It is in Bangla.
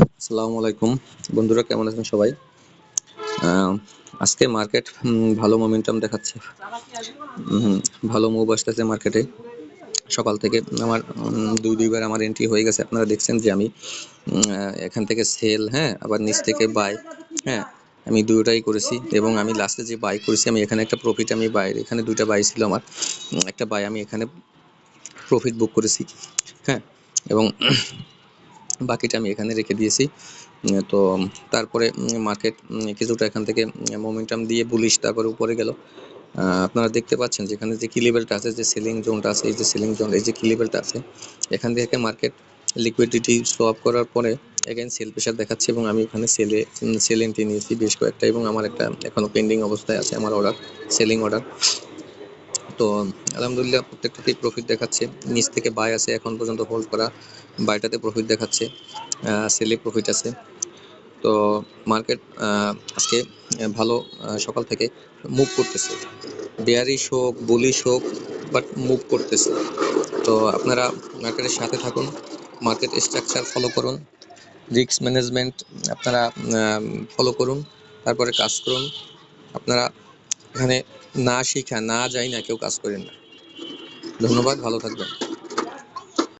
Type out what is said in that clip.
আসসালামু আলাইকুম বন্ধুরা, কেমন আছেন সবাই? আজকে মার্কেট ভালো মোমেন্টাম দেখাচ্ছে। ভালো মুভ আসতেছে মার্কেটে। সকাল থেকে আমার দুইবার আমার এন্ট্রি হয়ে গেছে। আপনারা দেখছেন যে আমি এখান থেকে সেল, আবার নিচ থেকে বাই, আমি দুটোটাই করেছি এবং আমি লাস্টে যে বাই করেছি আমি এখানে একটা প্রফিট, আমি বাইরে এখানে দুইটা বাই ছিল আমার, একটা বাই আমি এখানে প্রফিট বুক করেছি, এবং বাকিটা আমি এখানে রেখে দিয়েছি। তো তারপরে মার্কেট কিছুটা এখান থেকে মোমেন্টাম দিয়ে বুলিশ তারপরে উপরে গেল। আপনারা দেখতে পাচ্ছেন যেখানে যে কি লেভেলটা আছে, যে সেলিং জোনটা আছে, এই যে সেলিং জোন, এই যে কি লেভেলটা আছে, এখান থেকে মার্কেট লিকুইডিটি সোয়াপ করার পরে এগেইন সেল প্রেশার দেখাচ্ছে এবং আমি এখানে সেল এন্ট্রি নিয়েছি বেশ কয়েকটা, এবং আমার একটা এখনো পেন্ডিং অবস্থায় আছে আমার অর্ডার, সেলিং অর্ডার। তো আলহামদুলিল্লাহ প্রত্যেকটাতেই প্রফিট দেখাচ্ছে। নিচ থেকে বাই আছে এখন পর্যন্ত হোল্ড করা, বাইটাতে প্রফিট দেখাচ্ছে, সেলে প্রফিট আছে। তো মার্কেট আজকে ভালো সকাল থেকে মুভ করতেছে, বেয়ারিশ হোক বুলিশ হোক, বাট মুভ করতেছে। তো আপনারা মার্কেটের সাথে থাকুন, মার্কেট স্ট্রাকচার ফলো করুন, রিস্ক ম্যানেজমেন্ট আপনারা ফলো করুন, তারপরে কাজ করুন। আপনারা এখানে না শিখা না যাই না কেউ কাজ করেন না। ধন্যবাদ, ভালো থাকবেন।